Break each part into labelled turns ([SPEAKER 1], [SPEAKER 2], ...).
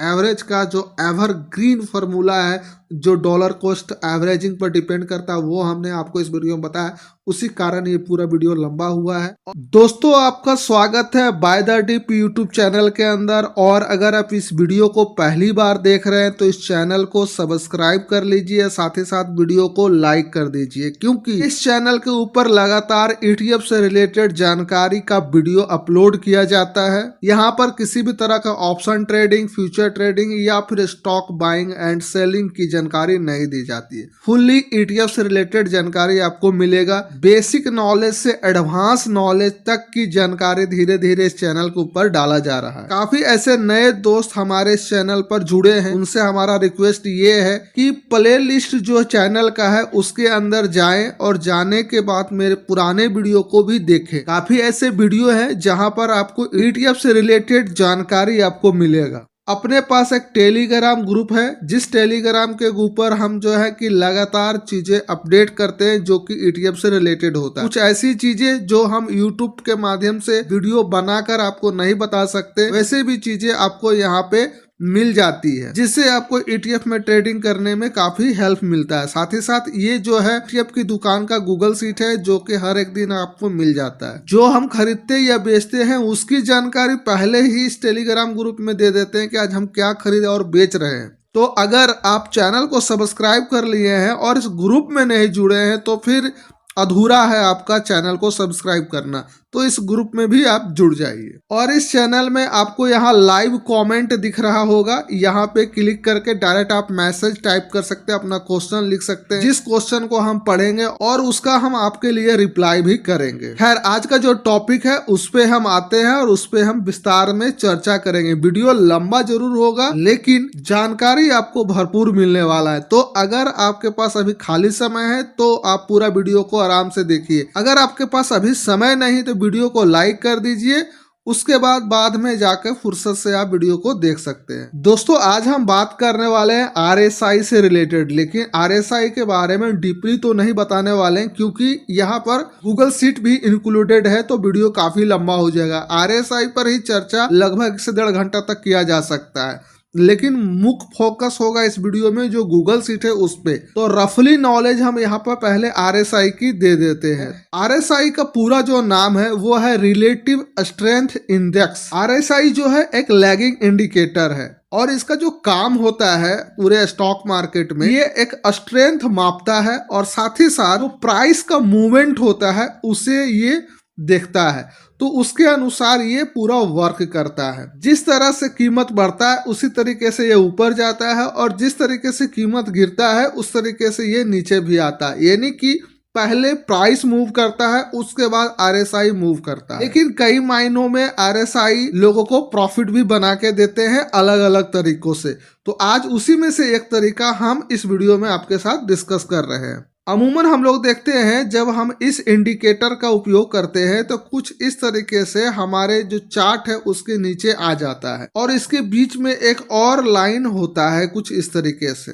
[SPEAKER 1] Average का जो evergreen formula है, जो डॉलर कॉस्ट एवरेजिंग पर डिपेंड करता है, वो हमने आपको इस वीडियो में बताया। उसी कारण ये पूरा वीडियो लंबा हुआ है। दोस्तों, आपका स्वागत है by the dip YouTube channel के अंदर। और अगर आप इस वीडियो को पहली बार देख रहे हैं तो इस चैनल को सब्सक्राइब कर लीजिए, साथ ही साथ वीडियो को लाइक कर दीजिए, क्योंकि इस चैनल के ऊपर लगातार ETF से रिलेटेड जानकारी का वीडियो अपलोड किया जाता है। यहाँ पर किसी भी तरह का ऑप्शन ट्रेडिंग, फ्यूचर ट्रेडिंग या फिर स्टॉक बाइंग एंड सेलिंग की जानकारी नहीं दी जाती है। फुल्ली ETF से रिलेटेड जानकारी आपको मिलेगा। बेसिक नॉलेज से एडवांस नॉलेज तक की जानकारी धीरे धीरे इस चैनल के ऊपर डाला जा रहा है। काफी ऐसे नए दोस्त हमारे इस चैनल पर जुड़े हैं, उनसे हमारा रिक्वेस्ट ये है कि प्ले लिस्ट जो चैनल का है उसके अंदर जाएं और जाने के बाद मेरे पुराने वीडियो को भी देखें। काफी ऐसे वीडियो हैं जहां पर आपको ETF से रिलेटेड जानकारी आपको मिलेगा। अपने पास एक टेलीग्राम ग्रुप है, जिस टेलीग्राम के ऊपर हम जो है कि लगातार चीजें अपडेट करते हैं जो कि ETF से रिलेटेड होता है। कुछ ऐसी चीजें जो हम YouTube के माध्यम से वीडियो बनाकर आपको नहीं बता सकते, वैसे भी चीजें आपको यहाँ पे मिल जाती है, जिससे आपको ETF में ट्रेडिंग करने में काफी हेल्प मिलता है। साथ ही साथ ये जो है ETF की दुकान का गूगल सीट है, जो कि हर एक दिन आपको मिल जाता है। जो हम खरीदते या बेचते हैं उसकी जानकारी पहले ही इस टेलीग्राम ग्रुप में दे देते हैं कि आज हम क्या खरीदे और बेच रहे हैं। तो अगर आप चैनल को सब्सक्राइब कर लिए हैं और इस ग्रुप में नहीं जुड़े हैं तो फिर अधूरा है आपका चैनल को सब्सक्राइब करना। तो इस ग्रुप में भी आप जुड़ जाइए। और इस चैनल में आपको यहाँ लाइव कमेंट दिख रहा होगा, यहाँ पे क्लिक करके डायरेक्ट आप मैसेज टाइप कर सकते हैं, अपना क्वेश्चन लिख सकते हैं, जिस क्वेश्चन को हम पढ़ेंगे और उसका हम आपके लिए रिप्लाई भी करेंगे। खैर, आज का जो टॉपिक है उस पे हम आते हैं और उस पे हम विस्तार में चर्चा करेंगे। वीडियो लंबा जरूर होगा लेकिन जानकारी आपको भरपूर मिलने वाला है। तो अगर आपके पास अभी खाली समय है तो आप पूरा वीडियो को आराम से देखिए। अगर आपके पास अभी समय नहीं तो वीडियो को लाइक कर दीजिए, उसके बाद में जाकर फुर्सत से आप वीडियो को देख सकते हैं। दोस्तों, आज हम बात करने वाले हैं RSI से रिलेटेड, लेकिन RSI के बारे में डीपली तो नहीं बताने वाले हैं क्योंकि यहाँ पर गूगल सीट भी इंक्लूडेड है, तो वीडियो काफी लंबा हो जाएगा। RSI पर ही चर्चा लगभग 1 से 1.5 घंटा तक किया जा सकता है, लेकिन मुख्य फोकस होगा इस वीडियो में जो गूगल सीट है उस पे। तो रफली नॉलेज हम यहाँ पर पहले RSI की दे देते हैं। RSI का पूरा जो नाम है वो है रिलेटिव स्ट्रेंथ इंडेक्स। RSI जो है एक लैगिंग इंडिकेटर है और इसका जो काम होता है पूरे स्टॉक मार्केट में, ये एक स्ट्रेंथ मापता है और साथ ही साथ जो प्राइस का मूवमेंट होता है उसे ये देखता है। तो उसके अनुसार ये पूरा वर्क करता है। जिस तरह से कीमत बढ़ता है उसी तरीके से ये ऊपर जाता है और जिस तरीके से कीमत गिरता है उस तरीके से ये नीचे भी आता है। यानी कि पहले प्राइस मूव करता है, उसके बाद RSI मूव करता है। लेकिन कई मायनों में RSI लोगों को प्रॉफिट भी बना के देते हैं अलग अलग तरीकों से। तो आज उसी में से एक तरीका हम इस वीडियो में आपके साथ डिस्कस कर रहे हैं। अमूमन हम लोग देखते हैं जब हम इस इंडिकेटर का उपयोग करते हैं तो कुछ इस तरीके से हमारे जो चार्ट है उसके नीचे आ जाता है और इसके बीच में एक और लाइन होता है कुछ इस तरीके से।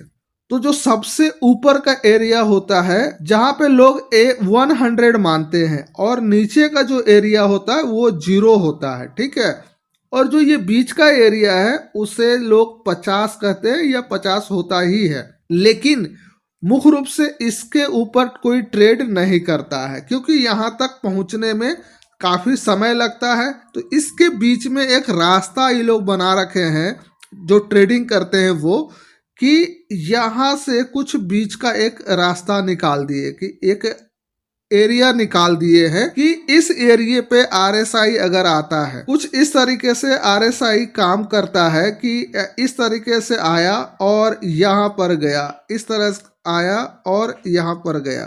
[SPEAKER 1] तो जो सबसे ऊपर का एरिया होता है जहां पे लोग 100 मानते हैं और नीचे का जो एरिया होता है वो 0 होता है, ठीक है। और जो ये बीच का एरिया है उसे लोग 50 कहते हैं या 50 होता ही है, लेकिन मुख्य रूप से इसके ऊपर कोई ट्रेड नहीं करता है क्योंकि यहाँ तक पहुँचने में काफ़ी समय लगता है। तो इसके बीच में एक रास्ता ये लोग बना रखे हैं जो ट्रेडिंग करते हैं वो, कि यहाँ से कुछ बीच का एक रास्ता निकाल दिए, कि एक एरिया निकाल दिए हैं कि इस एरिया पे RSI अगर आता है, कुछ इस तरीके से RSI काम करता है कि इस तरीके से आया और यहाँ पर गया, इस तरह से आया और यहाँ पर गया।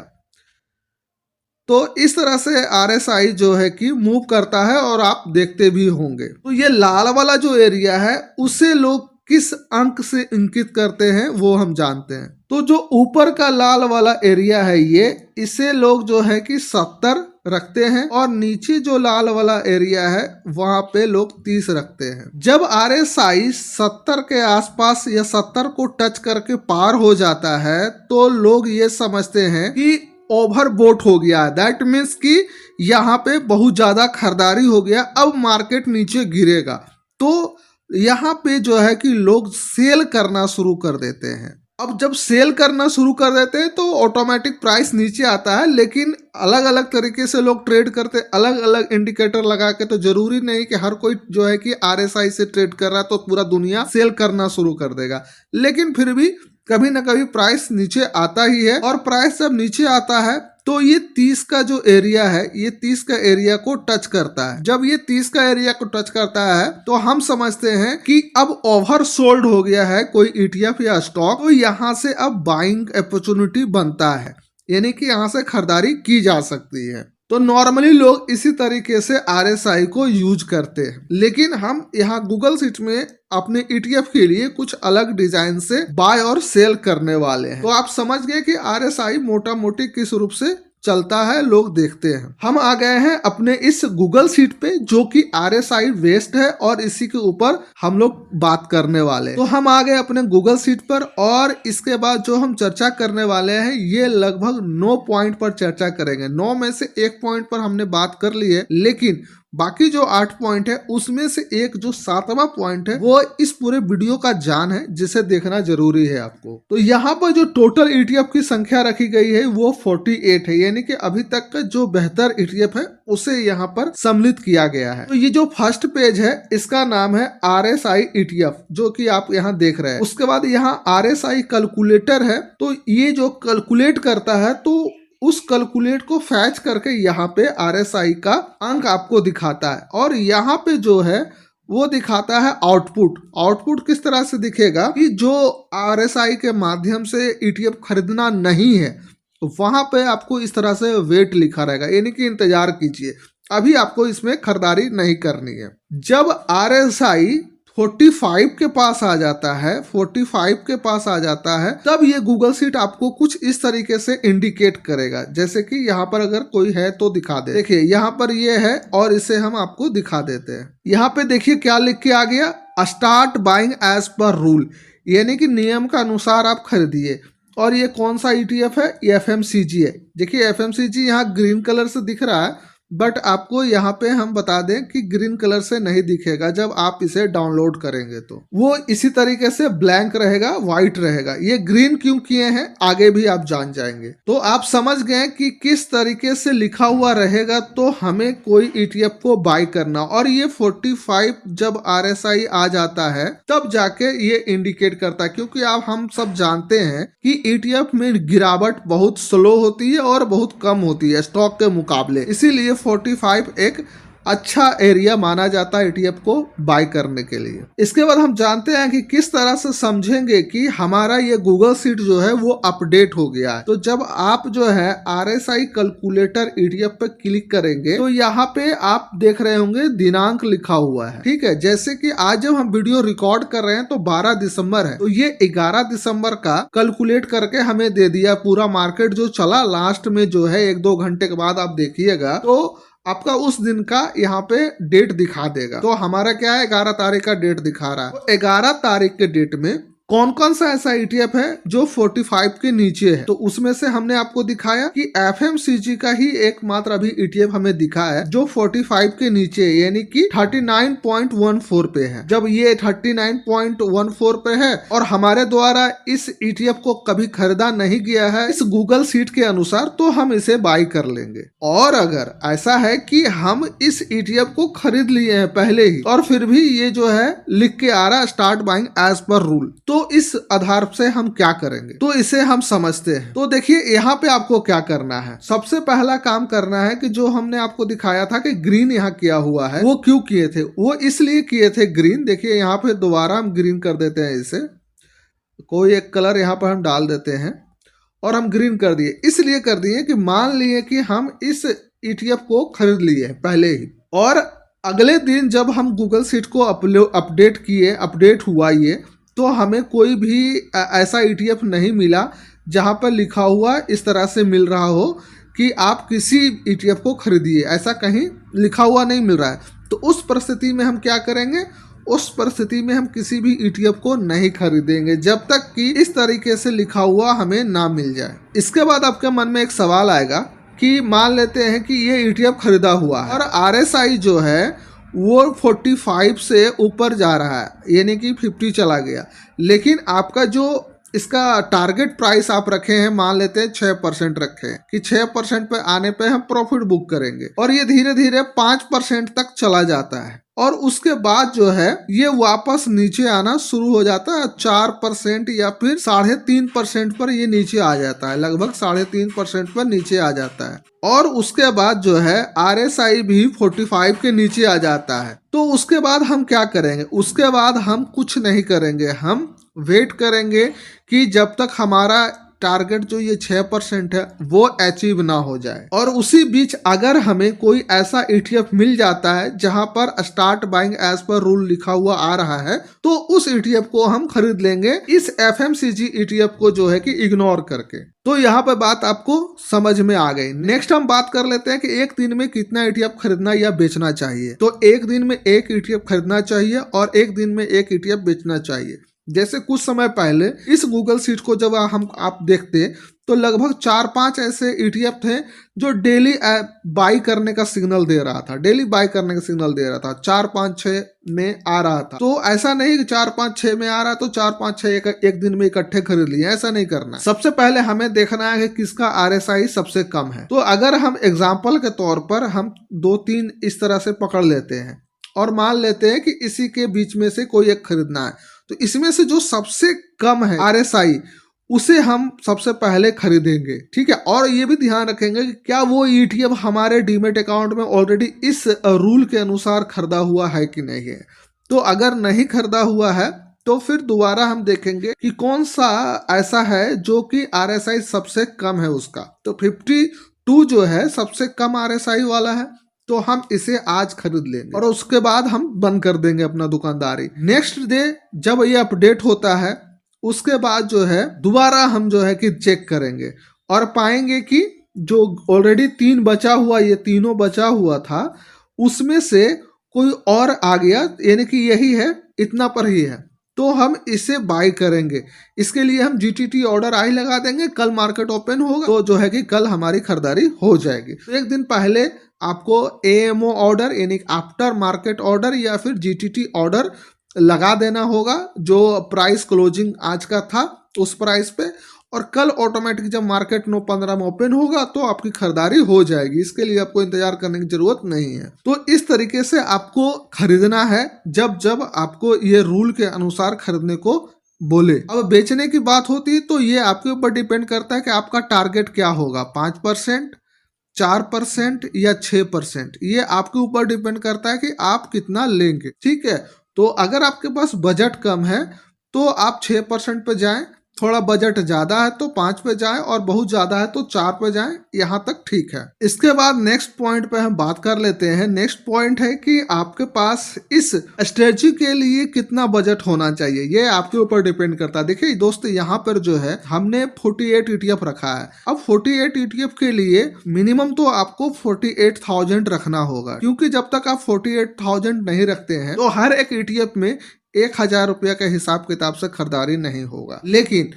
[SPEAKER 1] तो इस तरह से RSI जो है कि मूव करता है और आप देखते भी होंगे। तो ये लाल वाला जो एरिया है उसे लोग किस अंक से इंकित करते हैं वो हम जानते हैं। तो जो ऊपर का लाल वाला एरिया है ये, इसे लोग जो है कि 70 रखते हैं और नीचे जो लाल वाला एरिया है वहां पे लोग 30 रखते हैं। जब RSI 70 के आसपास या 70 को टच करके पार हो जाता है तो लोग ये समझते हैं कि ओवरबोट हो गया है। दैट मीन्स कि यहाँ पे बहुत ज्यादा खरीदारी हो गया, अब मार्केट नीचे गिरेगा। तो यहाँ पे जो है कि लोग सेल करना शुरू कर देते हैं। अब जब सेल करना शुरू कर देते हैं तो ऑटोमेटिक प्राइस नीचे आता है, लेकिन अलग अलग तरीके से लोग ट्रेड करते हैं, अलग अलग इंडिकेटर लगा के। तो जरूरी नहीं कि हर कोई जो है कि RSI से ट्रेड कर रहा है तो पूरा दुनिया सेल करना शुरू कर देगा, लेकिन फिर भी कभी ना कभी प्राइस नीचे आता ही है। और प्राइस जब नीचे आता है तो ये 30 का जो एरिया है, ये 30 का एरिया को टच करता है। जब ये 30 का एरिया को टच करता है तो हम समझते हैं कि अब ओवर सोल्ड हो गया है कोई ETF या स्टॉक, तो यहाँ से अब बाइंग अपॉर्चुनिटी बनता है, यानी कि यहाँ से खरीदारी की जा सकती है। तो नॉर्मली लोग इसी तरीके से RSI को यूज करते हैं, लेकिन हम यहाँ गूगल शीट में अपने ETF के लिए कुछ अलग डिजाइन से बाय और सेल करने वाले हैं। तो आप समझ गए कि RSI मोटा मोटी किस रूप से चलता है, लोग देखते हैं। हम आ गए हैं अपने इस गूगल शीट पे जो कि RSI बेस्ड है और इसी के ऊपर हम लोग बात करने वाले हैं। तो हम आ गए अपने गूगल शीट पर और इसके बाद जो हम चर्चा करने वाले हैं ये लगभग 9 पॉइंट पर चर्चा करेंगे। 9 में से 1 पॉइंट पर हमने बात कर ली है, लेकिन बाकी जो 8 पॉइंट है उसमें से एक जो 7वां पॉइंट है वो इस पूरे वीडियो का जान है, जिसे देखना जरूरी है आपको। तो यहाँ पर जो टोटल ETF की संख्या रखी गई है वो 48 है, यानी कि अभी तक का जो बेहतर ETF है उसे यहाँ पर सम्मिलित किया गया है। तो ये जो फर्स्ट पेज है इसका नाम है RSI ETF, जो कि आप यहाँ देख रहे हैं। उसके बाद यहाँ RSI कैलकुलेटर है, तो ये जो कैलकुलेट करता है तो उस कैलकुलेट को फैच करके यहाँ पे RSI का अंक आपको दिखाता है। और यहाँ पे जो है वो दिखाता है आउटपुट। आउटपुट किस तरह से दिखेगा कि जो RSI के माध्यम से ETF खरीदना नहीं है तो वहां पे आपको इस तरह से वेट लिखा रहेगा, यानी कि इंतजार कीजिए, अभी आपको इसमें खरीदारी नहीं करनी है। जब RSI 45 के पास आ जाता है, 45 के पास आ जाता है, तब ये गूगल शीट आपको कुछ इस तरीके से इंडिकेट करेगा। जैसे कि यहाँ पर अगर कोई है तो दिखा दे। देखिए यहाँ पर ये है और इसे हम आपको दिखा देते हैं। यहाँ पे देखिए क्या लिख के आ गया, start buying as per rule, यानी कि नियम का अनुसार आप खरीदिए। और ये कौन सा ETF है, ये FMCG है। देखिए FMCG यहाँ ग्रीन कलर से दिख रहा है, बट आपको यहाँ पे हम बता दें कि ग्रीन कलर से नहीं दिखेगा। जब आप इसे डाउनलोड करेंगे तो वो इसी तरीके से ब्लैंक रहेगा, व्हाइट रहेगा। ये ग्रीन क्यों किए हैं आगे भी आप जान जाएंगे। तो आप समझ गए कि किस तरीके से लिखा हुआ रहेगा तो हमें कोई ETF को बाय करना। और ये 45 जब RSI आ जाता है तब जाके ये इंडिकेट करता है, क्योंकि आप हम सब जानते हैं कि ETF में गिरावट बहुत स्लो होती है और बहुत कम होती है स्टॉक के मुकाबले, इसीलिए 45 एक अच्छा एरिया माना जाता है ETF को बाय करने के लिए। इसके बाद हम जानते हैं कि किस तरह से समझेंगे कि हमारा ये गूगल शीट जो है वो अपडेट हो गया है। तो जब आप जो है RSI कैलकुलेटर ETF पे क्लिक करेंगे तो यहाँ पे आप देख रहे होंगे दिनांक लिखा हुआ है, ठीक है। जैसे कि आज जब हम वीडियो रिकॉर्ड कर रहे हैं तो 12 दिसंबर है, तो ये 11 दिसंबर का कैलकुलेट करके हमें दे दिया। पूरा मार्केट जो चला लास्ट में जो है 1-2 घंटे के बाद आप देखिएगा तो आपका उस दिन का यहाँ पे डेट दिखा देगा। तो हमारा क्या है, 11 तारीख का डेट दिखा रहा है। तो 11 तारीख के डेट में कौन कौन सा ऐसा ETF है जो 45 के नीचे है, तो उसमें से हमने आपको दिखाया कि FMCG का ही एकमात्र अभी ETF हमें दिखा है जो 45 के नीचे है, यानी कि 39.14 पे है। जब ये 39.14 पे है और हमारे द्वारा इस ETF को कभी खरीदा नहीं गया है इस गूगल शीट के अनुसार, तो हम इसे बाय कर लेंगे। और अगर ऐसा है कि हम इस ETF को खरीद लिए हैं पहले ही और फिर भी ये जो है लिख के आ रहा है start buying as per rule, तो इस आधार से हम क्या करेंगे, तो इसे हम समझते हैं। तो देखिए यहाँ पे आपको क्या करना है, सबसे पहला काम करना है कि जो हमने आपको दिखाया था कि ग्रीन यहाँ किया हुआ है, वो क्यों किए थे, वो इसलिए किए थे ग्रीन। देखिए यहाँ पे दोबारा हम ग्रीन कर देते हैं, इसे कोई एक कलर यहाँ पर हम डाल देते हैं और हम ग्रीन कर दिए। इसलिए कर दिए कि मान लिए कि हम इस ETF को खरीद लिए पहले ही, और अगले दिन जब हम गूगल शीट को अपडेट किए, अपडेट हुआ ये, तो हमें कोई भी ऐसा ETF नहीं मिला जहां पर लिखा हुआ इस तरह से मिल रहा हो कि आप किसी ETF को खरीदिए, ऐसा कहीं लिखा हुआ नहीं मिल रहा है। तो उस परिस्थिति में हम क्या करेंगे, उस परिस्थिति में हम किसी भी ETF को नहीं खरीदेंगे जब तक कि इस तरीके से लिखा हुआ हमें ना मिल जाए। इसके बाद आपके मन में एक सवाल आएगा कि मान लेते हैं कि ये ETF खरीदा हुआ है और RSI जो है वो 45 से ऊपर जा रहा है, यानी कि 50 चला गया। लेकिन आपका जो इसका टारगेट प्राइस आप रखे हैं, मान लेते हैं 6% रखे हैं कि 6% पे आने पे हम प्रॉफिट बुक करेंगे, और ये धीरे धीरे 5% तक चला जाता है, और उसके बाद जो है ये वापस नीचे आना शुरू हो जाता है 4% या फिर 3.5% पर ये नीचे आ जाता है, लगभग 3.5% पर नीचे आ जाता है। और उसके बाद जो है RSI भी 45 के नीचे आ जाता है। तो उसके बाद हम क्या करेंगे? उसके बाद हम कुछ नहीं करेंगे, हम वेट करेंगे कि जब तक हमारा टारगेट जो ये 6% है वो अचीव ना हो जाए। और उसी बीच अगर हमें कोई ऐसा ETF मिल जाता है जहां पर start buying as per rule लिखा हुआ आ रहा है, तो उस ETF को हम खरीद लेंगे, इस FMCG ETF को जो है कि इग्नोर करके। तो यहाँ पे बात आपको समझ में आ गई। नेक्स्ट हम बात कर लेते हैं कि एक दिन में कितना ETF खरीदना या बेचना चाहिए। तो एक दिन में एक ETF खरीदना चाहिए और एक दिन में एक ETF बेचना चाहिए। जैसे कुछ समय पहले इस गूगल शीट को जब आप देखते तो लगभग 4-5 ऐसे ETF थे जो डेली बाई करने का सिग्नल दे रहा था, डेली बाई करने का सिग्नल दे रहा था, 4-5-6 में आ रहा था। तो ऐसा नहीं कि 4-5-6 में आ रहा तो 4-5-6 एक दिन में इकट्ठे खरीद लिए, ऐसा नहीं करना। सबसे पहले हमें देखना है कि किसका RSI सबसे कम है। तो अगर हम एग्जाम्पल के तौर पर हम 2-3 इस तरह से पकड़ लेते हैं और मान लेते हैं कि इसी के बीच में से कोई एक खरीदना है, तो इसमें से जो सबसे कम है RSI उसे हम सबसे पहले खरीदेंगे, ठीक है। और ये भी ध्यान रखेंगे कि क्या वो ETF हमारे डीमेट अकाउंट में ऑलरेडी इस रूल के अनुसार खरीदा हुआ है कि नहीं है। तो अगर नहीं खरीदा हुआ है तो फिर दोबारा हम देखेंगे कि कौन सा ऐसा है जो कि RSI सबसे कम है उसका। तो 52 जो है सबसे कम RSI वाला है, तो हम इसे आज खरीद लेंगे और उसके बाद हम बंद कर देंगे अपना दुकानदारी। नेक्स्ट डे जब ये अपडेट होता है उसके बाद जो है दोबारा हम जो है कि चेक करेंगे और पाएंगे कि जो ऑलरेडी 3 बचा हुआ, ये तीनों बचा हुआ था, उसमें से कोई और आ गया, यानी कि यही है, इतना पर ही है, तो हम इसे बाय करेंगे। इसके लिए हम GTT ऑर्डर आई लगा देंगे, कल मार्केट ओपन होगा तो जो है कि कल हमारी खरीदारी हो जाएगी। तो एक दिन पहले आपको AMO ऑर्डर यानी आफ्टर मार्केट ऑर्डर या फिर GTT ऑर्डर लगा देना होगा, जो प्राइस क्लोजिंग आज का था उस प्राइस पे, और कल ऑटोमेटिक जब मार्केट 9:15 में ओपन होगा तो आपकी खरीदारी हो जाएगी। इसके लिए आपको इंतजार करने की जरूरत नहीं है। तो इस तरीके से आपको खरीदना है जब जब आपको ये रूल के अनुसार खरीदने को बोले। अब बेचने की बात होती है तो ये आपके ऊपर डिपेंड करता है कि आपका टारगेट क्या होगा, 5%, 4% या 6%। ये आपके ऊपर डिपेंड करता है कि आप कितना लेंगे, ठीक है। तो अगर आपके पास बजट कम है तो आप 6% पे जाएं, थोड़ा बजट ज्यादा है तो 5 पे जाएं, और बहुत ज्यादा है तो 4 पे जाएं, यहाँ तक ठीक है। इसके बाद नेक्स्ट पॉइंट पे हम बात कर लेते हैं। नेक्स्ट पॉइंट है कि आपके पास इस स्ट्रेटजी के लिए कितना बजट होना चाहिए, ये आपके ऊपर डिपेंड करता है। देखिए दोस्तों, यहाँ पर जो है हमने 48 ETF रखा है। अब 48 ETF के लिए मिनिमम तो आपको 48,000 रखना होगा, क्योंकि जब तक आप 48,000 नहीं रखते हैं तो हर एक ETF में 1,000 रुपया के हिसाब किताब से खरीदारी नहीं होगा। लेकिन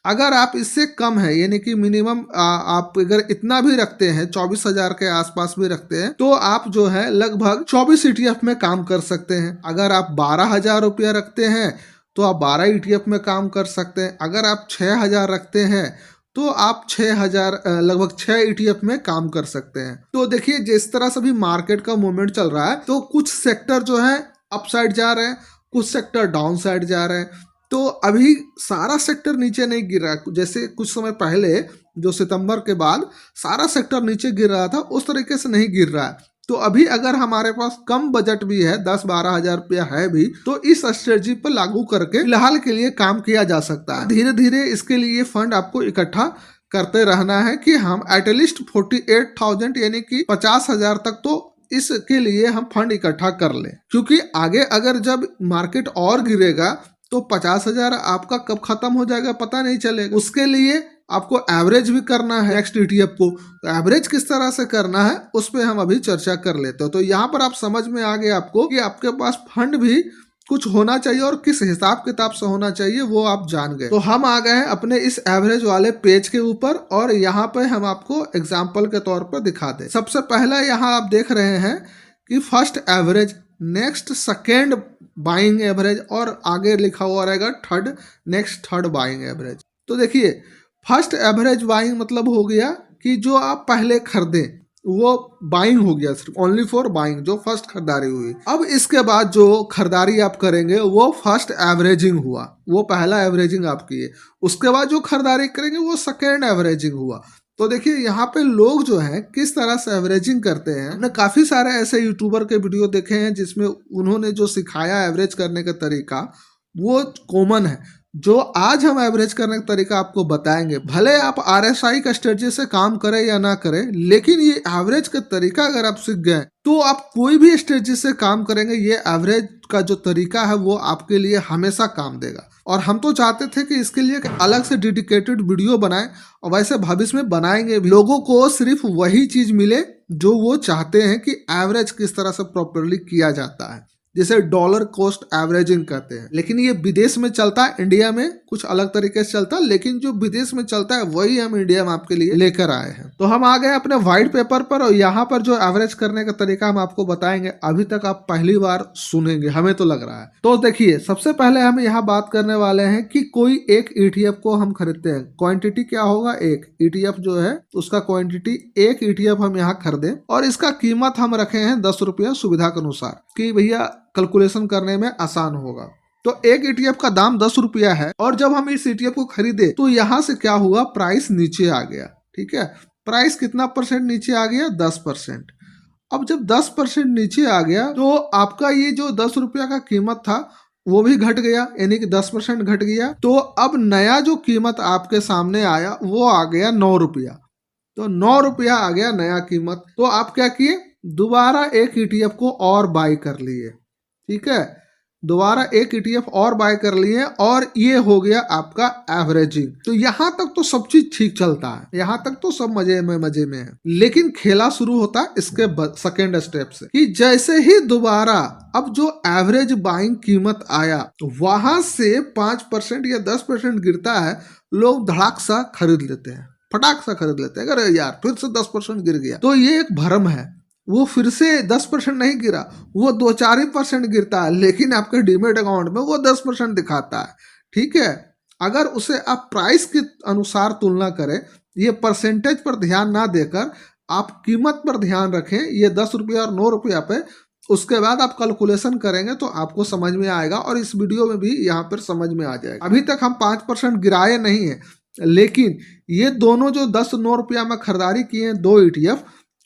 [SPEAKER 1] अगर आप इससे कम है, यानी कि मिनिमम आप अगर इतना भी रखते हैं, 24,000 के आसपास भी रखते हैं, तो आप जो है लगभग 24 ETF में काम कर सकते हैं। अगर आप 12,000 रुपया रखते हैं तो आप 12 ETF में काम कर सकते हैं। अगर आप 6,000 रखते हैं तो आप 6,000 लगभग 6 ETF में काम कर सकते हैं। तो देखिए जिस तरह से भी मार्केट का मूवमेंट चल रहा है, तो कुछ सेक्टर जो है अपसाइड जा रहे हैं, कुछ सेक्टर डाउन साइड जा रहे हैं। तो अभी सारा सेक्टर नीचे नहीं गिर रहा है, जैसे कुछ समय पहले जो सितंबर के बाद सारा सेक्टर नीचे गिर रहा था उस तरीके से नहीं गिर रहा है। तो अभी अगर हमारे पास कम बजट भी है, 10-12 हजार रुपया है भी, तो इस स्ट्रेटजी पर लागू करके फिलहाल के लिए काम किया जा सकता है। धीरे धीरे इसके लिए फंड आपको इकट्ठा करते रहना है कि हम एटलीस्ट 48,000 यानी कि 50,000 तक तो इसके लिए हम फंड इकट्ठा कर लें, क्योंकि आगे अगर जब मार्केट और गिरेगा तो 50,000 आपका कब खत्म हो जाएगा पता नहीं चलेगा। उसके लिए आपको एवरेज भी करना है नेक्स्ट ETF को। तो एवरेज किस तरह से करना है उस पर हम अभी चर्चा कर लेते हैं। तो यहाँ पर आप समझ में आ गया आपको कि आपके पास फंड भी कुछ होना चाहिए और किस हिसाब किताब से होना चाहिए वो आप जान गए। तो हम आ गए हैं अपने इस एवरेज वाले पेज के ऊपर, और यहाँ पे हम आपको एग्जाम्पल के तौर पर दिखा दें। सबसे पहला यहाँ आप देख रहे हैं कि first average next second buying average, और आगे लिखा हुआ रहेगा third, next third buying average. तो देखिए फर्स्ट एवरेज बाइंग मतलब हो गया कि जो आप पहले खरीदे वो बाइंग हो गया, सिर्फ ओनली फॉर बाइंग, जो फर्स्ट खरीदारी हुई। अब इसके बाद जो खरीदारी आप करेंगे वो फर्स्ट एवरेजिंग हुआ, वो पहला एवरेजिंग आप किए। उसके बाद जो खरीदारी करेंगे वो सेकेंड एवरेजिंग हुआ। तो देखिए यहाँ पे लोग जो हैं किस तरह से एवरेजिंग करते हैं। हमने काफी सारे ऐसे यूट्यूबर के वीडियो देखे हैं जिसमें उन्होंने जो सिखाया एवरेज करने का तरीका वो कॉमन है। जो आज हम एवरेज करने का तरीका आपको बताएंगे, भले आप RSI का स्ट्रेटजी से काम करें या ना करें, लेकिन ये एवरेज का तरीका अगर आप सीख गए तो आप कोई भी स्ट्रेटजी से काम करेंगे, ये एवरेज का जो तरीका है वो आपके लिए हमेशा काम देगा। और हम तो चाहते थे कि इसके लिए अलग से डेडिकेटेड वीडियो बनाएं, और वैसे भविष्य में बनाएंगे भी। लोगों को सिर्फ वही चीज मिले जो वो चाहते हैं कि एवरेज किस तरह से प्रॉपरली किया जाता है, जिसे डॉलर कॉस्ट एवरेजिंग कहते हैं। लेकिन ये विदेश में चलता है, इंडिया में कुछ अलग तरीके से चलता है, लेकिन जो विदेश में चलता है वही हम इंडिया में आपके लिए लेकर आए हैं। तो हम आ गए अपने व्हाइट पेपर पर, और यहाँ पर जो एवरेज करने का तरीका हम आपको बताएंगे, अभी तक आप पहली बार सुनेंगे हमें तो लग रहा है। तो देखिए सबसे पहले हम यहाँ बात करने वाले हैं कि कोई एक ETF को हम खरीदते हैं, क्वांटिटी क्या होगा, एक ETF जो है उसका क्वांटिटी, एक ETF हम यहाँ खरीदे और इसका कीमत हम रखे हैं 10 रुपया सुविधा के अनुसार, कि भैया कैलकुलेशन करने में आसान होगा। तो एक ETF का दाम 10 रुपया है, और जब हम इस ETF को खरीदे तो यहाँ से क्या हुआ, प्राइस नीचे आ गया। ठीक है, प्राइस कितना परसेंट नीचे आ गया, 10%। अब जब 10% नीचे आ गया तो आपका ये जो 10 रुपया का कीमत था वो भी घट गया, यानी कि 10% घट गया। तो अब नया जो कीमत आपके सामने आया वो आ गया 9 रुपया। तो 9 रुपया आ गया नया कीमत। तो आप क्या किए, दोबारा एक ETF को और बाई कर लिए। ठीक है, दोबारा एक ETF और बाय कर लिए, और ये हो गया आपका एवरेजिंग। तो यहाँ तक तो सब चीज ठीक चलता है, यहाँ तक तो सब मजे में है। लेकिन खेला शुरू होता है इसके सेकेंड स्टेप से, कि जैसे ही दोबारा अब जो एवरेज बाइंग कीमत आया वहां से 5% या 10% गिरता है, लोग धड़ाक सा खरीद लेते हैं, फटाक सा खरीद लेते हैं। अरे यार फिर से 10% गिर गया, तो ये एक भ्रम है। वो फिर से 10% नहीं गिरा, वो 2-4% गिरता है, लेकिन आपके डीमेट अकाउंट में वो 10% दिखाता है। ठीक है, अगर उसे आप प्राइस के अनुसार तुलना करें, ये परसेंटेज पर ध्यान ना देकर आप कीमत पर ध्यान रखें, ये 10 रुपया और 9 रुपया पे, उसके बाद आप कैलकुलेशन करेंगे तो आपको समझ में आएगा, और इस वीडियो में भी यहाँ पर समझ में आ जाएगा। अभी तक हम 5% गिराए नहीं है, लेकिन ये दोनों जो 10-9 रुपया में खरीदारी किए हैं 2 ETF,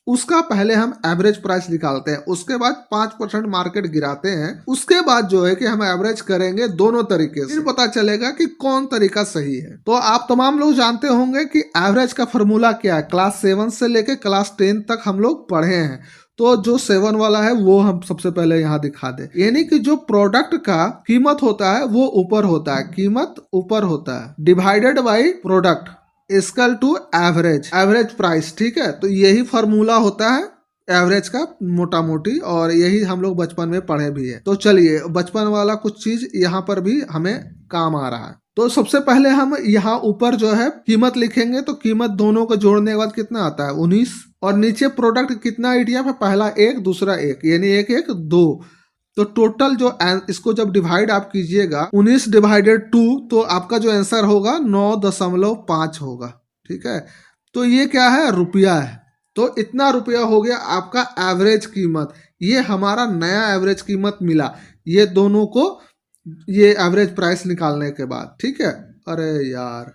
[SPEAKER 1] उसका पहले हम एवरेज प्राइस निकालते हैं, उसके बाद 5% मार्केट गिराते हैं, उसके बाद जो है कि हम एवरेज करेंगे दोनों तरीके से, फिर पता चलेगा कि कौन तरीका सही है। तो आप तमाम लोग जानते होंगे कि एवरेज का फॉर्मूला क्या है, क्लास 7 से लेके क्लास 10 तक हम लोग पढ़े हैं। तो जो 7 वाला है वो हम सबसे पहले यहाँ दिखा दें, यानी कि जो प्रोडक्ट का कीमत होता है वो ऊपर होता है, कीमत ऊपर होता है, divided by product equal to average, average price. ठीक है, तो यही फॉर्मूला होता है एवरेज का मोटा मोटी, और यही हम लोग बचपन में पढ़े भी है। तो चलिए बचपन वाला कुछ चीज यहाँ पर भी हमें काम आ रहा है। तो सबसे पहले हम यहाँ ऊपर जो है कीमत लिखेंगे, तो कीमत दोनों को जोड़ने के बाद कितना आता है, 19, और नीचे प्रोडक्ट कितना ETF है, पहला 1 दूसरा 1, यानी 1 1 2। तो टोटल जो इसको जब डिवाइड आप कीजिएगा 19 डिवाइडेड 2, तो आपका जो आंसर होगा 9.5 होगा। ठीक है, तो ये क्या है, रुपया है। तो इतना रुपया हो गया आपका एवरेज कीमत, ये हमारा नया एवरेज कीमत मिला, ये दोनों को, ये एवरेज प्राइस निकालने के बाद। ठीक है, अरे यार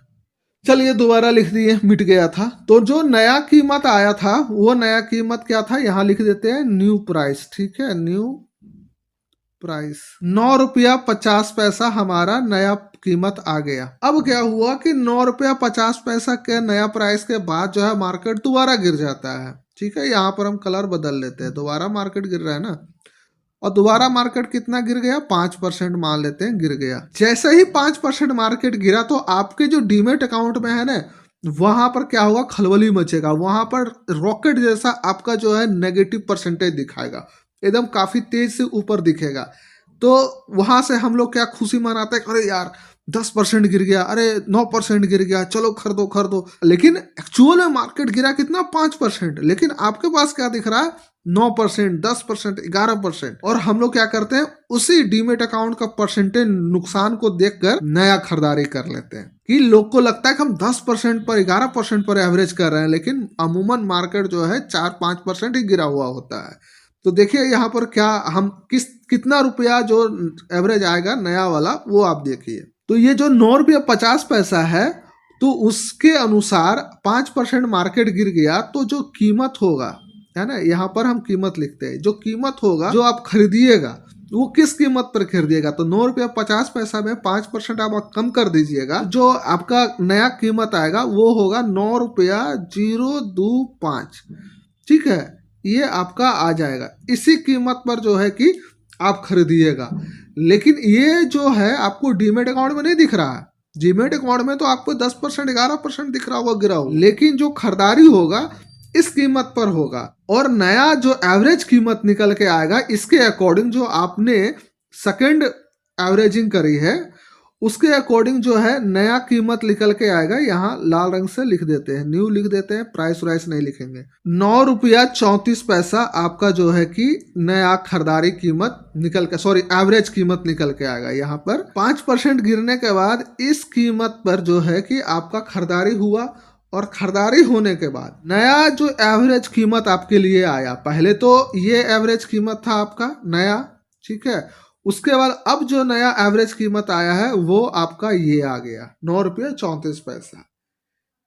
[SPEAKER 1] चलिए दोबारा लिख दिए, मिट गया था। तो जो नया कीमत आया था वो नया कीमत क्या था, यहाँ लिख देते हैं न्यू प्राइस। ठीक है, न्यू प्राइस 9 रुपया 50 पैसा हमारा नया कीमत आ गया। अब क्या हुआ कि 9 रुपया 50 पैसा के नया प्राइस के बाद जो है मार्केट दोबारा गिर जाता है। ठीक है, यहाँ पर हम कलर बदल लेते हैं, दोबारा मार्केट गिर रहा है ना, और दोबारा मार्केट कितना गिर गया, 5% मान लेते हैं गिर गया। जैसे ही 5% मार्केट गिरा तो आपके जो डीमेट अकाउंट में है ना, वहां पर क्या होगा, खलबली मचेगा, वहां पर रॉकेट जैसा आपका जो है नेगेटिव परसेंटेज दिखाएगा, एकदम काफी तेज से ऊपर दिखेगा। तो वहां से हम लोग क्या खुशी मनाते हैं, अरे यार 10% गिर गया, अरे 9% गिर गया, चलो खरीदो खरीदो। लेकिन एक्चुअल में मार्केट गिरा कितना, 5%। लेकिन आपके पास क्या दिख रहा है, 9%, 10%, 11%। और हम लोग क्या करते हैं, उसी डीमेट अकाउंट का परसेंटेज नुकसान को देखकर नया खरीदारी कर लेते हैं। कि लोग को लगता है कि हम 10% पर, 11% पर एवरेज कर रहे हैं, लेकिन अमूमन मार्केट जो है 4-5% ही गिरा हुआ होता है। तो देखिए यहाँ पर क्या हम कितना रुपया जो एवरेज आएगा नया वाला, वो आप देखिए। तो ये जो 9 रुपया 50 पैसा है, तो उसके अनुसार 5% मार्केट गिर गया, तो जो कीमत होगा, है ना, यहाँ पर हम कीमत लिखते हैं, जो कीमत होगा जो आप खरीदिएगा वो किस कीमत पर खरीदिएगा। तो 9 रुपया 50 पैसा में 5% आप कम कर दीजिएगा, जो आपका नया कीमत आएगा वो होगा 9 रुपया 025। ठीक है, ये आपका आ जाएगा। इसी कीमत पर जो है कि आप खरीदिएगा। लेकिन ये जो है आपको डीमेट अकाउंट में नहीं दिख रहा है। डीमेट अकाउंट में तो आपको 10%, 11% दिख रहा होगा गिरा होगा, लेकिन जो खरीदारी होगा इस कीमत पर होगा। और नया जो एवरेज कीमत निकल के आएगा, इसके अकॉर्डिंग जो आपने सेकंड एवरेजिंग करी है, उसके अकॉर्डिंग जो है नया कीमत निकल के आएगा। यहाँ लाल रंग से लिख देते हैं, न्यू लिख देते हैं, प्राइस वाइस नहीं लिखेंगे। 9 रुपया 34 पैसा आपका जो है कि नया खरीदारी कीमत निकल के, सॉरी एवरेज कीमत निकल के आएगा। यहाँ पर 5% गिरने के बाद इस कीमत पर जो है कि आपका खरीदारी हुआ, और खरीदारी होने के बाद नया जो एवरेज कीमत आपके लिए आया, पहले तो ये एवरेज कीमत था आपका नया, ठीक है, उसके बाद अब जो नया एवरेज कीमत आया है वो आपका ये आ गया 9 रुपया 34 पैसा।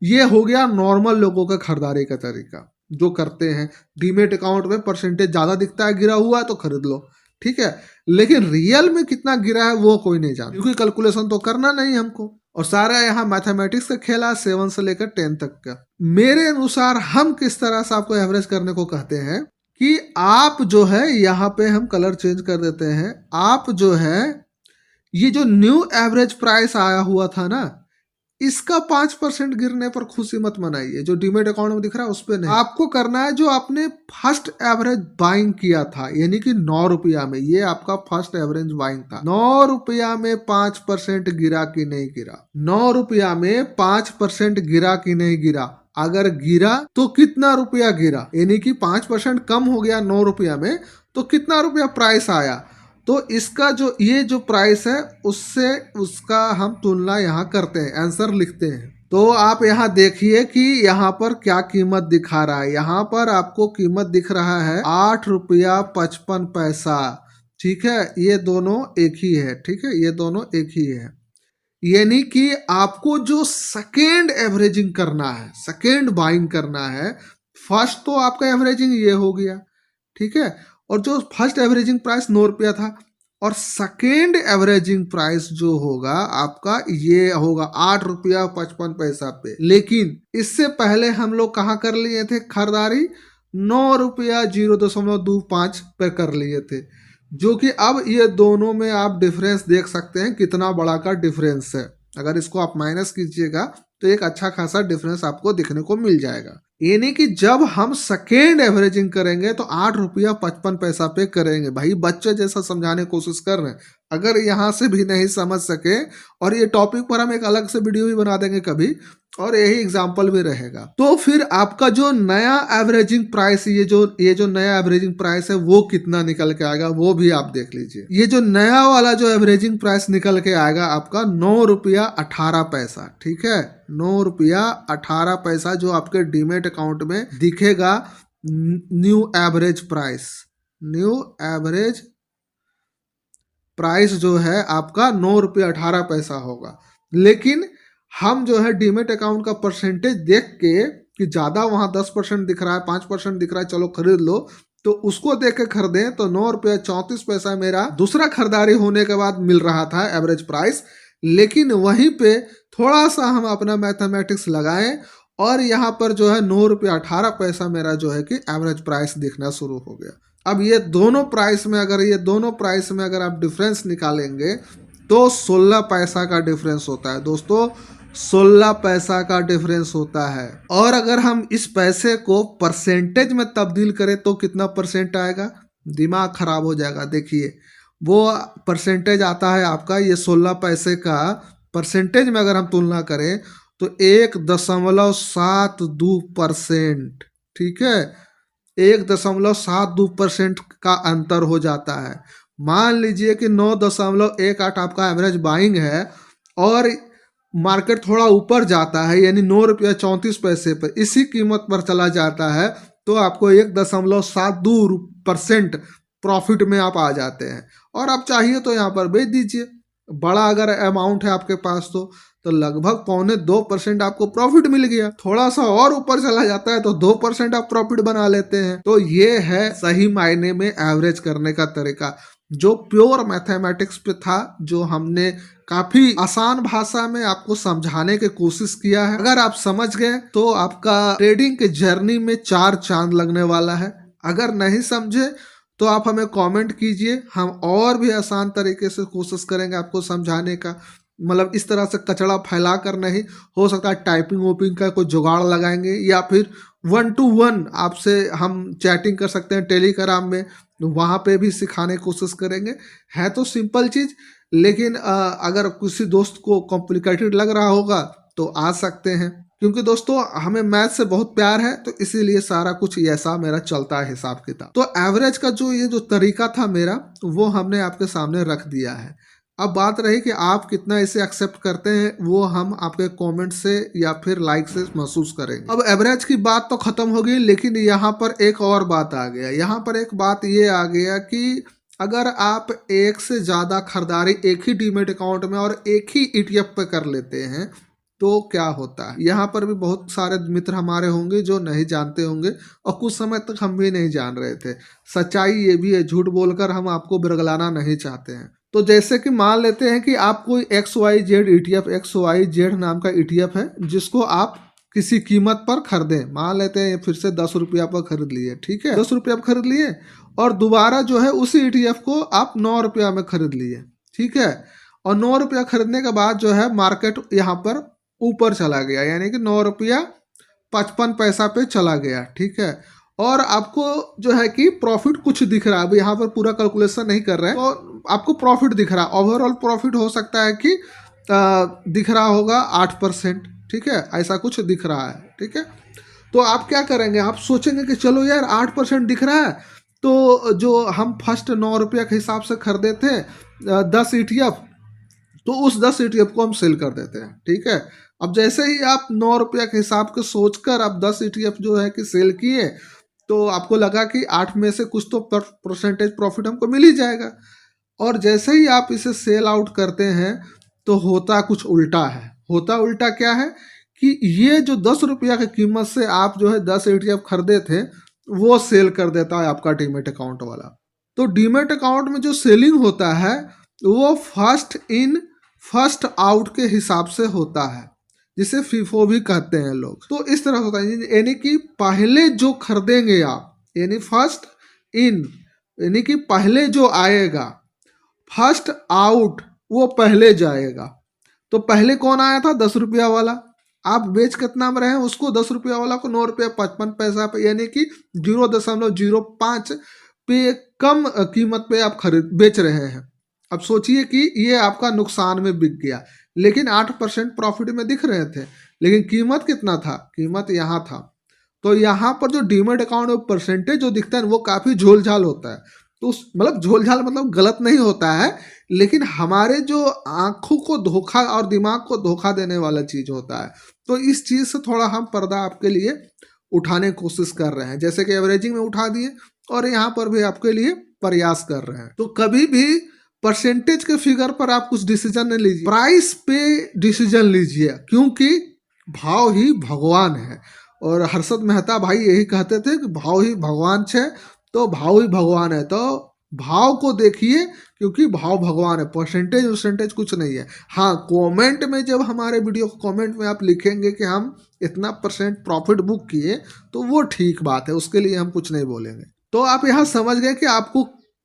[SPEAKER 1] ये हो गया नॉर्मल लोगों का खरीदारी का तरीका जो करते हैं। डीमेट अकाउंट में परसेंटेज ज्यादा दिखता है गिरा हुआ है तो खरीद लो, ठीक है, लेकिन रियल में कितना गिरा है वो कोई नहीं जानता, क्योंकि कैलकुलेशन तो करना नहीं हमको। और सारा यहाँ मैथमेटिक्स का खेला, 7 से लेकर 10 तक का। मेरे अनुसार हम किस तरह से आपको एवरेज करने को कहते हैं कि आप जो है, यहाँ पे हम कलर चेंज कर देते हैं, आप जो है ये जो न्यू एवरेज प्राइस आया हुआ था ना, इसका 5% गिरने पर खुशी मत मनाइए। जो डीमेट अकाउंट में दिख रहा है उस पर नहीं, आपको करना है जो आपने फर्स्ट एवरेज बाइंग किया था, यानी कि 9 रुपया में। ये आपका फर्स्ट एवरेज बाइंग था। 9 रुपया में 5% गिरा कि नहीं गिरा, 9 रुपया में 5% गिरा कि नहीं गिरा। अगर गिरा तो कितना रुपया गिरा, यानी कि 5% कम हो गया 9 रुपया में, तो कितना रुपया प्राइस आया। तो इसका जो ये जो प्राइस है उससे उसका हम तुलना यहाँ करते हैं, आंसर लिखते हैं। तो आप यहाँ देखिए कि यहाँ पर क्या कीमत दिखा रहा है। यहाँ पर आपको कीमत दिख रहा है 8 रुपया 55 पैसा। ठीक है, ये दोनों एक ही है, ठीक है, ये दोनों एक ही है। यानी कि आपको जो सेकेंड एवरेजिंग करना है, सेकेंड बाइंग करना है, फर्स्ट तो आपका एवरेजिंग ये हो गया, ठीक है, और जो फर्स्ट एवरेजिंग प्राइस 9 रुपया था, और सेकेंड एवरेजिंग प्राइस जो होगा आपका ये होगा 8 रुपया 55 पैसा पे। लेकिन इससे पहले हम लोग कहाँ कर लिए थे खरीदारी, 9 रुपया 0.25 पे कर लिए थे, जो कि अब ये दोनों में आप डिफरेंस देख सकते हैं कितना बड़ा का डिफरेंस है। अगर इसको आप माइनस कीजिएगा तो एक अच्छा खासा डिफरेंस आपको दिखने को मिल जाएगा। यानी कि जब हम सेकेंड एवरेजिंग करेंगे तो 8 रुपया 55 पैसा पे करेंगे। भाई बच्चे जैसा समझाने की कोशिश कर रहे हैं, अगर यहाँ से भी नहीं समझ सके, और ये टॉपिक पर हम एक अलग से वीडियो भी बना देंगे कभी, और यही एग्जाम्पल भी रहेगा। तो फिर आपका जो नया एवरेजिंग प्राइस, ये जो नया एवरेजिंग प्राइस है वो कितना निकल के आएगा वो भी आप देख लीजिए। ये जो नया वाला जो एवरेजिंग प्राइस निकल के आएगा आपका 9 रुपया 18 पैसा, ठीक है, 9 रुपया 18 पैसा जो आपके डीमेट अकाउंट में दिखेगा। New average price, new average price जो है आपका 9 रुपया 18 पैसा होगा। लेकिन हम जो है डीमेट अकाउंट का परसेंटेज देख के कि ज़्यादा वहाँ 10% दिख रहा है, 5% दिख रहा है, चलो खरीद लो, तो उसको देख के खरीदें तो 9 रुपया 34 पैसा मेरा दूसरा खरीदारी होने के बाद मिल रहा था एवरेज प्राइस। लेकिन वहीं पे थोड़ा सा हम अपना मैथमेटिक्स लगाएं और यहाँ पर जो है 9 रुपया 18 पैसा मेरा जो है कि एवरेज प्राइस दिखना शुरू हो गया। अब ये दोनों प्राइस में अगर आप डिफरेंस निकालेंगे तो 16 पैसा का डिफरेंस होता है दोस्तों, 16 पैसा का डिफरेंस होता है। और अगर हम इस पैसे को परसेंटेज में तब्दील करें तो कितना परसेंट आएगा, दिमाग खराब हो जाएगा। देखिए वो परसेंटेज आता है आपका, ये 16 पैसे का परसेंटेज में अगर हम तुलना करें तो 1.72%, ठीक है, 1.72% का अंतर हो जाता है। मान लीजिए कि 9.18 आपका एवरेज बाइंग है और मार्केट थोड़ा ऊपर जाता है, यानी 9 रुपया 34 पैसे पर इसी कीमत पर चला जाता है, तो आपको 1.72% प्रॉफिट में आप आ जाते हैं। और आप चाहिए तो यहाँ पर बेच दीजिए, बड़ा अगर अमाउंट है आपके पास तो लगभग 0.25% आपको प्रॉफिट मिल गया। थोड़ा सा और ऊपर चला जाता है तो 2% आप प्रॉफिट बना लेते हैं। तो ये है सही मायने में एवरेज करने का तरीका, जो प्योर मैथमेटिक्स पे था, जो हमने काफी आसान भाषा में आपको समझाने की कोशिश किया है। अगर आप समझ गए तो आपका ट्रेडिंग के जर्नी में 4 चांद लगने वाला है। अगर नहीं समझे तो आप हमें कमेंट कीजिए, हम और भी आसान तरीके से कोशिश करेंगे आपको समझाने का। मतलब इस तरह से कचड़ा फैला कर नहीं, हो सकता है टाइपिंग वोपिंग का कोई जुगाड़ लगाएंगे, या फिर 1 to 1 आपसे हम चैटिंग कर सकते हैं टेलीग्राम में, वहाँ पे भी सिखाने की कोशिश करेंगे। है तो सिंपल चीज़, लेकिन अगर किसी दोस्त को कॉम्प्लिकेटेड लग रहा होगा तो आ सकते हैं, क्योंकि दोस्तों हमें मैथ से बहुत प्यार है, तो इसीलिए सारा कुछ ऐसा मेरा चलता है हिसाब किताब। तो एवरेज का जो तरीका था मेरा, वो हमने आपके सामने रख दिया है। अब बात रही कि आप कितना इसे एक्सेप्ट करते हैं, वो हम आपके कमेंट से या फिर लाइक से महसूस करेंगे। अब एवरेज की बात तो खत्म हो गई, लेकिन यहाँ पर एक और बात आ गया। यहाँ पर एक बात ये आ गया कि अगर आप एक से ज़्यादा खरीदारी एक ही डीमेट अकाउंट में और एक ही ETF पे कर लेते हैं तो क्या होता है। यहाँ पर भी बहुत सारे मित्र हमारे होंगे जो नहीं जानते होंगे, और कुछ समय तक हम भी नहीं जान रहे थे। सच्चाई ये भी है, झूठ बोलकर हम आपको बिरगलाना नहीं चाहते हैं। तो जैसे कि मान लेते हैं कि आप कोई XYZ ETF, XYZ नाम का ETF है, जिसको आप किसी कीमत पर खरीदें। मान लेते हैं फिर से 10 रुपया पर खरीद लिए, ठीक है, 10 रुपया पर खरीद लिए, और दोबारा जो है उसी ETF को आप 9 रुपया में खरीद लिए, ठीक है। और 9 रुपया खरीदने के बाद जो है मार्केट यहाँ पर ऊपर चला गया, यानी कि 9 रुपया 55 पैसा पे चला गया, ठीक है। और आपको जो है कि प्रॉफिट कुछ दिख रहा है, अभी यहाँ पर पूरा कैलकुलेशन नहीं कर रहे हैं, तो आपको प्रॉफिट दिख रहा है। ओवरऑल प्रॉफिट हो सकता है कि दिख रहा होगा 8%, ठीक है, ऐसा कुछ दिख रहा है, ठीक है। तो आप क्या करेंगे, आप सोचेंगे कि चलो यार 8% दिख रहा है, तो जो हम फर्स्ट 9 रुपया के हिसाब से खरीदे थे 10 ETF, तो उस 10 ETF को हम सेल कर देते हैं, ठीक है। अब जैसे ही आप 9 रुपया के हिसाब के सोचकर आप 10 ETF जो है कि सेल किए, तो आपको लगा कि 8 में से कुछ तो परसेंटेज प्रॉफिट हमको मिल ही जाएगा। और जैसे ही आप इसे सेल आउट करते हैं तो होता कुछ उल्टा है। होता उल्टा क्या है कि ये जो 10 रुपया की कीमत से आप जो है 10 ETF खरीदे थे, वो सेल कर देता है आपका डीमेट अकाउंट वाला। तो डीमेट अकाउंट में जो सेलिंग होता है वो फर्स्ट इन फर्स्ट आउट के हिसाब से होता है, जिसे फीफो भी कहते हैं लोग। तो इस तरह होता है, यानी कि पहले जो खरीदेंगे आप, यानी फर्स्ट इन, यानी कि पहले जो आएगा, फर्स्ट आउट वो पहले जाएगा। तो पहले कौन आया था, 10 रुपया वाला, आप बेच कितना में रहे हैं उसको, 10 रुपया वाला को 9 रुपया 55 पैसा पे, यानी कि 0.05 पे कम कीमत पे आप बेच रहे हैं। अब सोचिए कि ये आपका नुकसान में बिक गया, लेकिन 8% प्रॉफिट में दिख रहे थे, लेकिन कीमत कितना था, कीमत यहाँ था। तो यहाँ पर जो डीमेट अकाउंट में परसेंटेज जो दिखता है वो काफ़ी झोलझाल होता है। तो मतलब झोलझाल मतलब गलत नहीं होता है, लेकिन हमारे जो आंखों को धोखा और दिमाग को धोखा देने वाला चीज़ होता है। तो इस चीज़ से थोड़ा हम पर्दा आपके लिए उठाने की कोशिश कर रहे हैं, जैसे कि एवरेजिंग में उठा दिए और यहाँ पर भी आपके लिए प्रयास कर रहे हैं। तो कभी भी परसेंटेज के फिगर पर आप कुछ डिसीजन नहीं लीजिए, प्राइस पे डिसीजन लीजिए, क्योंकि भाव ही भगवान है। और हर्षद मेहता भाई यही कहते थे कि भाव ही भगवान है, तो भाव ही भगवान है। तो भाव को देखिए, क्योंकि भाव भगवान है, परसेंटेज कुछ नहीं है। हाँ, कमेंट में जब हमारे वीडियो को कमेंट में आप लिखेंगे कि हम इतना % प्रॉफिट बुक किए, तो वो ठीक बात है, उसके लिए हम कुछ नहीं बोलेंगे। तो आप यहाँ समझ गए कि आपको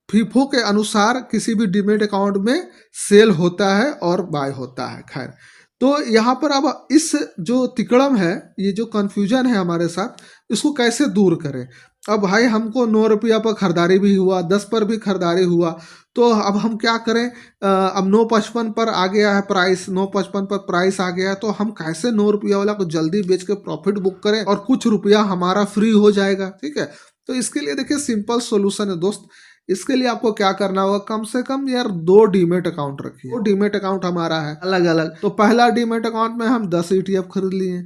[SPEAKER 1] फीफो के अनुसार किसी भी डीमेट अकाउंट में सेल होता है और बाय होता है। खैर, तो यहाँ पर अब इस जो तिकड़म है, ये जो कन्फ्यूजन है हमारे साथ, इसको कैसे दूर करें। अब भाई हमको 9 रुपया पर खरीदारी भी हुआ, 10 पर भी खरीदारी हुआ, तो अब हम क्या करें? अब 9.55 पर आ गया है प्राइस, 9.55 पर प्राइस आ गया है, तो हम कैसे 9 रुपया वाला को जल्दी बेच के प्रॉफिट बुक करें और कुछ रुपया हमारा फ्री हो जाएगा। ठीक है, तो इसके लिए देखिए सिंपल सोल्यूशन है दोस्त। इसके लिए आपको क्या करना होगा, कम से कम यार 2 डीमेट अकाउंट रखिए। 2 डीमेट अकाउंट हमारा है अलग अलग। तो पहला डीमेट अकाउंट में हम 10 ETF खरीद लिए,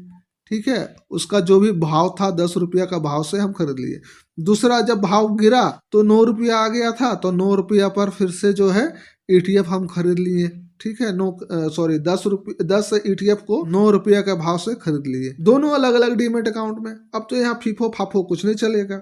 [SPEAKER 1] ठीक है, उसका जो भी भाव था 10 रुपया का भाव से हम खरीद लिए। दूसरा जब भाव गिरा तो 9 रुपया आ गया था, तो 9 रुपया पर फिर से जो है ETF हम खरीद लिए। ठीक है, 10 ETF को 9 रुपया के भाव से खरीद लिए, दोनों अलग अलग डीमेट अकाउंट में। अब तो यहाँ फीफो फाफो कुछ नहीं चलेगा।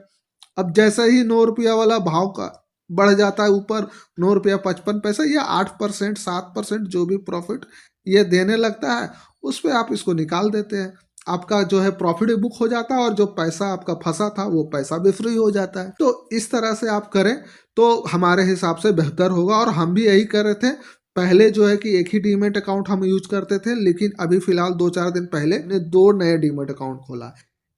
[SPEAKER 1] अब जैसे ही 9 रुपया वाला भाव का बढ़ जाता है ऊपर, 9 रुपया 55 पैसा या 8% 7% जो भी प्रॉफिट ये देने लगता है, उस पर आप इसको निकाल देते हैं। आपका जो है प्रॉफिट भी बुक हो जाता है और जो पैसा आपका फंसा था वो पैसा भी फ्री हो जाता है। तो इस तरह से आप करें तो हमारे हिसाब से बेहतर होगा। और हम भी यही कर रहे थे। पहले जो है कि एक ही डीमेट अकाउंट हम यूज करते थे, लेकिन अभी फिलहाल 2-4 दिन पहले ने 2 नए डीमेट अकाउंट खोला।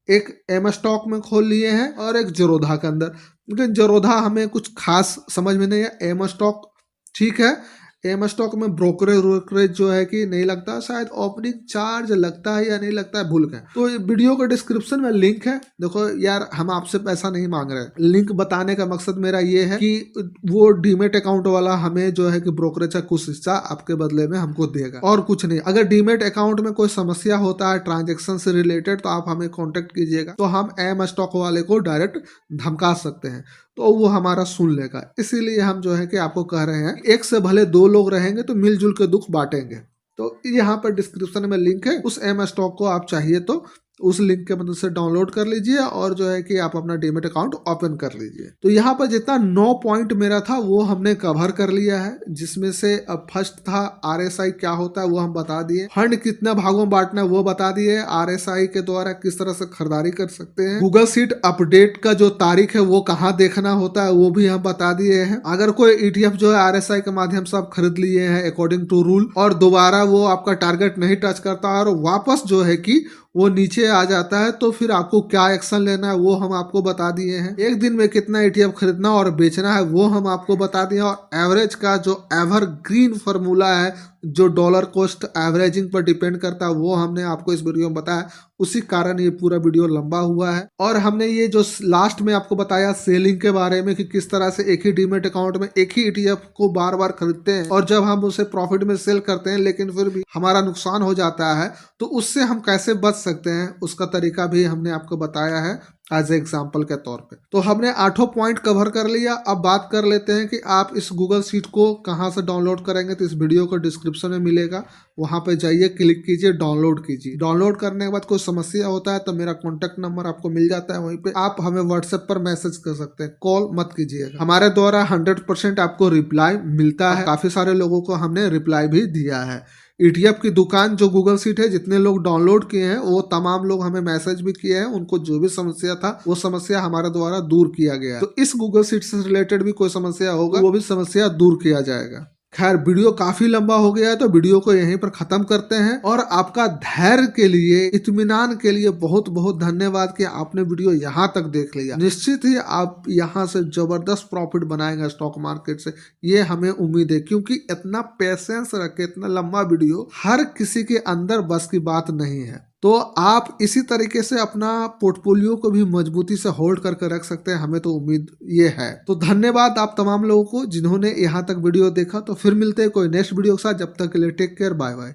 [SPEAKER 1] एक एम स्टॉक में खोल लिए हैं और एक जरोधा के अंदर। लेकिन जरोधा हमें कुछ खास समझ में नहीं है, एम स्टॉक ठीक है। एम स्टॉक में ब्रोकरेज जो है कि नहीं लगता, शायद ओपनिंग चार्ज लगता है या नहीं लगता है, भूल गए। तो वीडियो के डिस्क्रिप्शन में लिंक है, देखो यार हम आपसे पैसा नहीं मांग रहे, लिंक बताने का मकसद मेरा ये है कि वो डीमेट अकाउंट वाला हमें जो है कि ब्रोकरेज का कुछ हिस्सा आपके बदले में हमको देगा, और कुछ नहीं। अगर डीमेट अकाउंट में कोई समस्या होता है ट्रांजेक्शन से रिलेटेड तो आप हमें कॉन्टेक्ट कीजिएगा, तो हम एम स्टॉक वाले को डायरेक्ट धमका सकते हैं, तो वो हमारा सुन लेगा। इसीलिए हम जो है कि आपको कह रहे हैं, एक से भले 2 लोग रहेंगे तो मिलजुल के दुख बांटेंगे। तो यहाँ पर डिस्क्रिप्शन में लिंक है, उस एम स्टॉक को आप चाहिए तो उस लिंक के मदद से डाउनलोड कर लीजिए और जो है कि आप अपना डीमेट अकाउंट ओपन कर लीजिए। तो यहाँ पर जितना 9 पॉइंट मेरा था वो हमने कवर कर लिया है, जिसमें से अब फर्स्ट था RSI क्या होता है वो हम बता दिए, फंड कितना भागों में बांटना है वो बता दिए, RSI के द्वारा किस तरह से खरीदारी कर सकते हैं, गूगल शीट अपडेट का जो तारीख है वो कहाँ देखना होता है वो भी हम बता दिए हैं। अगर कोई ETF जो है RSI के माध्यम से आप खरीद लिए हैं अकॉर्डिंग टू रूल और दोबारा वो आपका टारगेट नहीं टच करता और वापस जो है कि वो नीचे आ जाता है, तो फिर आपको क्या एक्शन लेना है वो हम आपको बता दिए हैं। एक दिन में कितना ETF खरीदना और बेचना है वो हम आपको बता दिए, और एवरेज का जो एवरग्रीन फार्मूला है जो डॉलर कॉस्ट एवरेजिंग पर डिपेंड करता है वो हमने आपको इस वीडियो में बताया। उसी कारण ये पूरा वीडियो लंबा हुआ है। और हमने ये जो लास्ट में आपको बताया सेलिंग के बारे में कि किस तरह से एक ही डीमेट अकाउंट में एक ही ETF को बार बार खरीदते हैं और जब हम उसे प्रॉफिट में सेल करते हैं लेकिन फिर भी हमारा नुकसान हो जाता है, तो उससे हम कैसे बच सकते हैं उसका तरीका भी हमने आपको बताया है एज एग्जाम्पल के तौर पे। तो हमने 8 पॉइंट कवर कर लिया। अब बात कर लेते हैं कि आप इस गूगल शीट को कहाँ से डाउनलोड करेंगे। तो इस वीडियो को डिस्क्रिप्शन में मिलेगा, वहां पे जाइए, क्लिक कीजिए, डाउनलोड कीजिए। डाउनलोड करने के बाद कोई समस्या होता है तो मेरा कॉन्टैक्ट नंबर आपको मिल जाता है, वहीं पे आप हमें व्हाट्सएप पर मैसेज कर सकते हैं, कॉल मत कीजिएगा। हमारे द्वारा 100% आपको रिप्लाई मिलता है। काफी सारे लोगों को हमने रिप्लाई भी दिया है। ETF की दुकान जो गूगल शीट है, जितने लोग डाउनलोड किए हैं वो तमाम लोग हमें मैसेज भी किए हैं, उनको जो भी समस्या था वो समस्या हमारे द्वारा दूर किया गया है। तो इस गूगल शीट से रिलेटेड भी कोई समस्या होगा वो भी समस्या दूर किया जाएगा। खैर वीडियो काफी लंबा हो गया है तो वीडियो को यहीं पर खत्म करते हैं। और आपका धैर्य के लिए, इत्मीनान के लिए बहुत बहुत धन्यवाद कि आपने वीडियो यहाँ तक देख लिया। निश्चित ही आप यहाँ से जबरदस्त प्रॉफिट बनाएंगे स्टॉक मार्केट से, ये हमें उम्मीद है, क्योंकि इतना पेशेंस रखे, इतना लंबा वीडियो हर किसी के अंदर बस की बात नहीं है। तो आप इसी तरीके से अपना पोर्टफोलियो को भी मजबूती से होल्ड करके रख सकते हैं, हमें तो उम्मीद ये है। तो धन्यवाद आप तमाम लोगों को जिन्होंने यहाँ तक वीडियो देखा। तो फिर मिलते हैं कोई नेक्स्ट वीडियो के साथ, जब तक के लिए टेक केयर, बाय बाय।